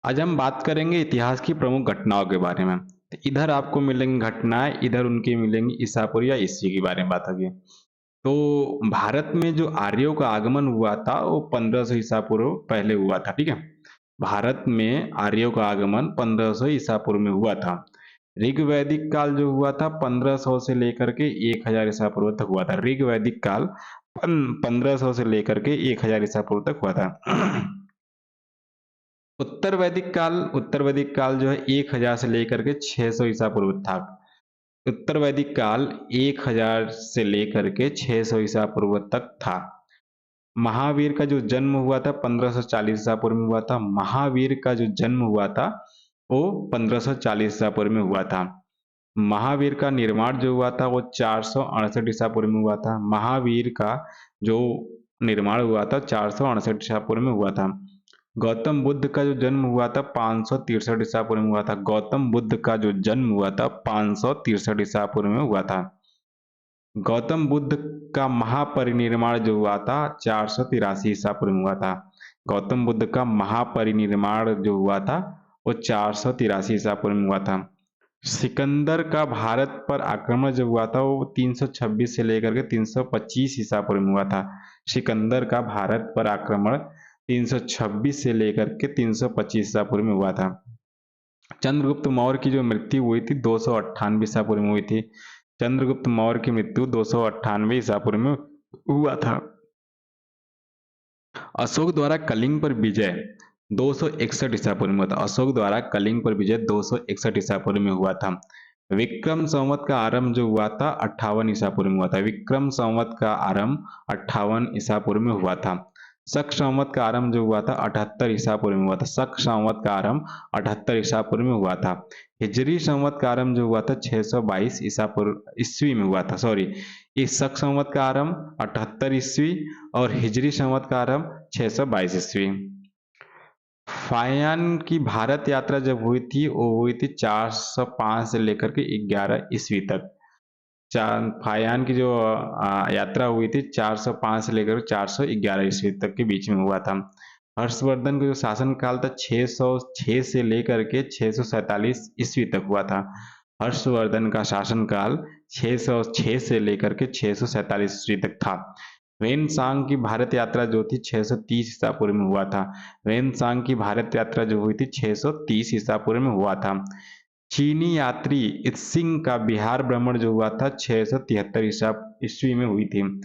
आज हम बात करेंगे इतिहास की प्रमुख घटनाओं के बारे में। तो इधर आपको मिलेंगी घटनाएं, इधर उनकी मिलेंगी ईसापुर या ईसवी के बारे में बात होगी। तो भारत में जो आर्यों का आगमन हुआ था वो 1500 ईसा पूर्व पहले हुआ था, ठीक है। भारत में आर्यों का आगमन 1500 ईसा पूर्व में हुआ था। ऋग वैदिक काल जो हुआ था 1500 से लेकर के 1000 ईसा पूर्व तक हुआ था। ऋग वैदिक काल 1500 से लेकर के 1000 ईसा पूर्व तक हुआ था। उत्तर वैदिक काल जो है 1000 से लेकर के 600 ईसा पूर्व था। उत्तर वैदिक काल 1000 से लेकर के 600 ईसा पूर्व तक था। महावीर का जो जन्म हुआ था 1540 ईसा पूर्व में हुआ था। महावीर का जो जन्म हुआ था वो 1540 ईसा पूर्व में हुआ था। महावीर का निर्माण जो हुआ था वो 468 ईसा पूर्व में हुआ था। महावीर का जो निर्माण हुआ था 468 ईसा पूर्व में हुआ था। गौतम बुद्ध का जो जन्म हुआ था 563 ईसा पूर्व में हुआ था। गौतम बुद्ध का जो जन्म हुआ था 563 ईसा पूर्व में हुआ था। गौतम बुद्ध का महापरिनिर्वाण जो हुआ था 483 ईसा पूर्व में हुआ था। गौतम बुद्ध का महापरिनिर्वाण जो हुआ था वो 483 ईसा पूर्व में हुआ था। सिकंदर का भारत पर आक्रमण जो हुआ था वो 326 से लेकर के 325 ईसा पूर्व में हुआ था। सिकंदर का भारत पर आक्रमण 326 से लेकर के 325 ईसा पूर्व में हुआ था। चंद्रगुप्त मौर्य की जो मृत्यु हुई थी 298 ईसा पूर्व में हुई थी। चंद्रगुप्त मौर्य की मृत्यु 298 ईसा पूर्व में हुआ था। अशोक द्वारा कलिंग पर विजय 261 ईसा पूर्व में हुआ था। अशोक द्वारा कलिंग पर विजय 261 ईसा पूर्व में हुआ था। विक्रम संवत का आरंभ जो हुआ था 58 ईसा पूर्व में हुआ था। विक्रम संवत का आरंभ 58 ईसा पूर्व में हुआ था। शक संवत का आरंभ जो हुआ था 78 ईसा पूर्व में हुआ था। शक संवत का आरंभ 78 ईसा पूर्व में हुआ था। हिजरी संवत का आरंभ जो हुआ था 622 ईसा पूर्व ईस्वी में हुआ था। सॉरी, इस शक संवत का आरंभ 78 ईस्वी और हिजरी संवत का आरंभ 622 ईस्वी। फायान की भारत यात्रा जब हुई थी वो हुई थी 405 से लेकर के 11 ईस्वी तक। फायान की जो यात्रा हुई थी 405 से लेकर 411 ईस्वी तक के बीच में हुआ था। हर्षवर्धन का जो शासन काल था 606 से लेकर के 647 ईस्वी तक हुआ था। हर्षवर्धन का शासन काल 606 से लेकर के 647 ईस्वी तक था। वेनसांग की भारत यात्रा जो थी 630 ईसा पूर्व में हुआ था। वेनसांग की भारत यात्रा जो हुई थी 630 ईसा पूर्व में हुआ था। चीनी यात्री इत्सिंग का बिहार भ्रमण जो हुआ था 673 ईसा ईस्वी में हुई थी।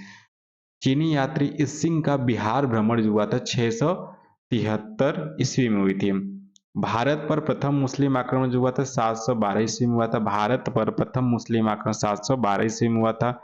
चीनी यात्री इत्सिंग का बिहार भ्रमण जो हुआ था 673 ईस्वी में हुई थी। भारत पर प्रथम मुस्लिम आक्रमण जो हुआ था 712 ईस्वी में हुआ था। भारत पर प्रथम मुस्लिम आक्रमण 712 ईस्वी में हुआ था।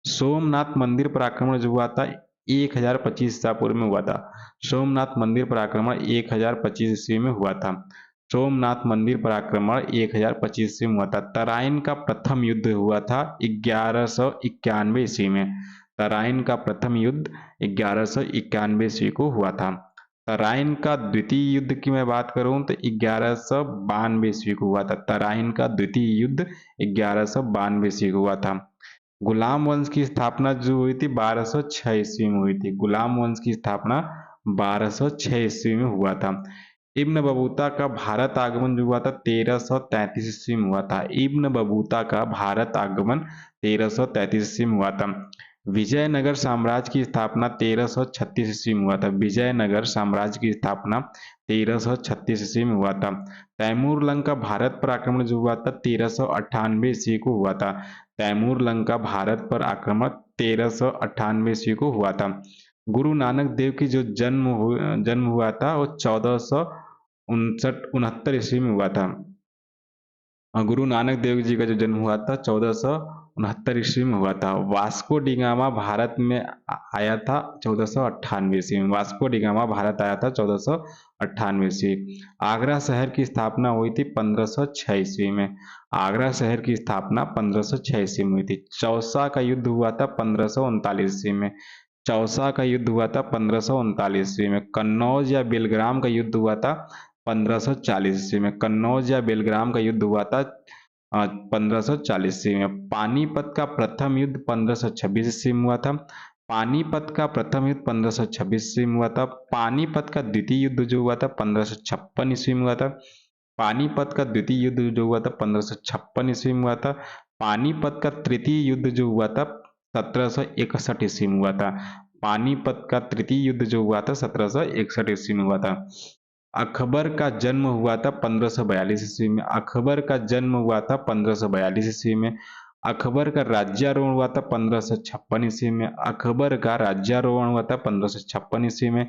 सोमनाथ मंदिर पर आक्रमण जो हुआ था 1025 ईसा पूर्व में हुआ था। सोमनाथ मंदिर पर आक्रमण 1025 ईस्वी में हुआ था। सोमनाथ मंदिर पर आक्रमण 1025 ईस्वी में हुआ था। तराइन का प्रथम युद्ध हुआ था 1191 ईस्वी में। तराइन का प्रथम युद्ध 1191 ईस्वी को हुआ था। तराइन का द्वितीय युद्ध की मैं बात करूं तो 1192 ईस्वी को हुआ था। तराइन का द्वितीय युद्ध 1192 ईस्वी को हुआ था। गुलाम वंश की स्थापना जो हुई थी 1206 ईस्वी में हुई थी। गुलाम वंश की स्थापना 1206 ईस्वी में हुआ था। इब्न बबूता का भारत आगमन जो हुआ था 1333 ईस्वी में हुआ था। इब्न बबूता का भारत आगमन 1333 ईस्वी में हुआ था। विजयनगर साम्राज्य की स्थापना 1336 ईस्वी में हुआ था। विजयनगर साम्राज्य की स्थापना 1336 ईस्वी में हुआ था। तैमूर लंग का भारत पर आक्रमण जो हुआ था 1398 ईस्वी को हुआ था। तैमूर लंग का भारत पर आक्रमण 1398 ईस्वी को हुआ था। गुरु नानक देव की जो जन्म हुआ था वो 1469 ईस्वी में हुआ था। गुरु नानक देव जी का जो जन्म हुआ था 1469 ईस्वी में हुआ था। वास्को डिगामा भारत में आया था 1498 ईस्वी में। वास्को डिगामा भारत आया था 1498 ईस्वी। आगरा शहर की स्थापना हुई थी 1506 ईस्वी में। आगरा शहर की स्थापना 1506 ईस्वी में हुई थी। चौसा का युद्ध हुआ था 1539 ईस्वी में। चौसा का युद्ध हुआ था 1539 ईस्वी में। कन्नौज या बेलग्राम का युद्ध हुआ था 1540 ईस्वी में। कन्नौज या बेलग्राम का युद्ध हुआ था 1540 ईस्वी में। पानीपत का प्रथम युद्ध 1526 ईस्वी में हुआ था। पानीपत का प्रथम युद्ध 1526 ईस्वी में हुआ था। पानीपत का द्वितीय युद्ध जो हुआ था 1556 ईस्वी में हुआ था। पानीपत का द्वितीय युद्ध जो हुआ था 1556 ईस्वी में हुआ था। पानीपत का तृतीय युद्ध जो हुआ था 1761 ईस्वी में हुआ था। पानीपत का तृतीय युद्ध जो हुआ था 1761 ईस्वी में हुआ था। अकबर का जन्म हुआ था 1542 ईस्वी में। अकबर का जन्म हुआ था 1542 ईस्वी में। अकबर का राज्यारोहण हुआ था 1556 ईस्वी में। अकबर का राज्यारोहण हुआ था 1556 ईस्वी में।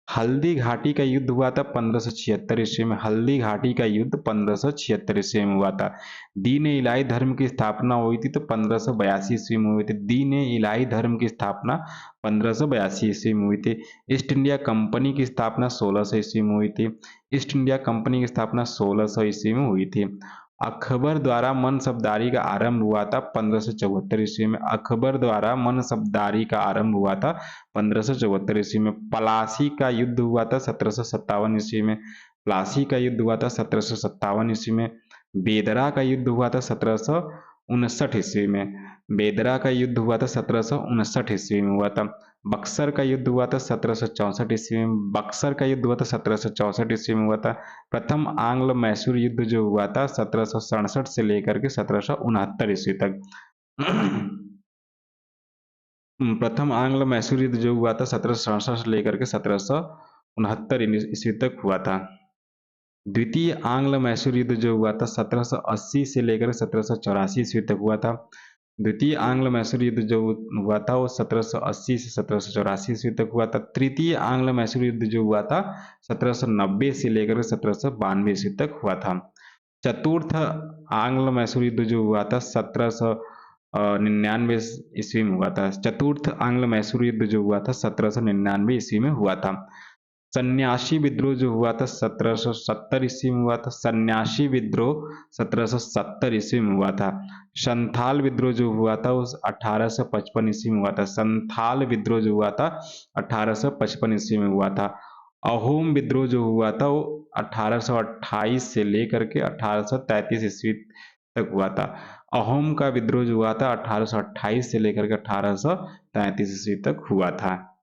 हल्दी घाटी का युद्ध हुआ था 1576 ईस्वी में। हल्दी घाटी का युद्ध 1576 ईस्वी में हुआ था। दीन इलाही धर्म की स्थापना हुई थी तो 1582 ईस्वी में हुई थी। दीन इलाही धर्म की स्थापना 1582 ईस्वी में हुई थी। ईस्ट इंडिया कंपनी की स्थापना 1600 ईस्वी में हुई थी। ईस्ट इंडिया कंपनी की स्थापना 1600 ईस्वी में हुई थी। अकबर द्वारा मनसबदारी का आरंभ हुआ था 1574 ईस्वी में। अकबर द्वारा मनसबदारी का आरंभ हुआ था 1574 ईस्वी में। प्लासी का युद्ध हुआ था 1757 ईस्वी में। प्लासी का युद्ध हुआ था 1757 ईस्वी में। बेदरा का युद्ध हुआ था 1759 ईस्वी में। बेदरा का युद्ध हुआ था 1759 ईस्वी में हुआ था। बक्सर का युद्ध हुआ था 1764 ईस्वी में। बक्सर का युद्ध हुआ था 1764 ईस्वी में हुआ था। प्रथम आंग्ल मैसूर युद्ध जो हुआ था 1767 से लेकर के 1769 ईस्वी तक। प्रथम आंग्ल मैसूर युद्ध जो हुआ था 1767 से लेकर के 1769 ईस्वी तक हुआ था। द्वितीय आंग्ल मैसूर युद्ध जो हुआ था 1780 से लेकर 1784 ईस्वी तक हुआ था। द्वितीय आंग्ल मैसूर युद्ध जो हुआ था वो 1780 से 1784 ईस्वी तक हुआ था। तृतीय आंग्ल मैसूर युद्ध जो हुआ था 1790 से लेकर 1792 ईस्वी तक हुआ था। चतुर्थ आंग्ल मैसूर युद्ध जो हुआ था 1799 ईस्वी में हुआ था। चतुर्थ आंग्ल मैसूर युद्ध जो हुआ था 1799 ईस्वी में हुआ था। सन्यासी विद्रोह जो हुआ था 1770 ईस्वी में हुआ था। सन्यासी विद्रोह 1770 ईस्वी में हुआ था। संथाल विद्रोह जो हुआ था उस 1855 ईस्वी में हुआ था। संथाल विद्रोह जो हुआ था 1855 ईस्वी में हुआ था। अहोम विद्रोह जो हुआ था वो 1828 से लेकर के 1833 ईस्वी तक हुआ था। अहोम का विद्रोह जो हुआ था 1828 से लेकर के 1833 ईस्वी तक हुआ था।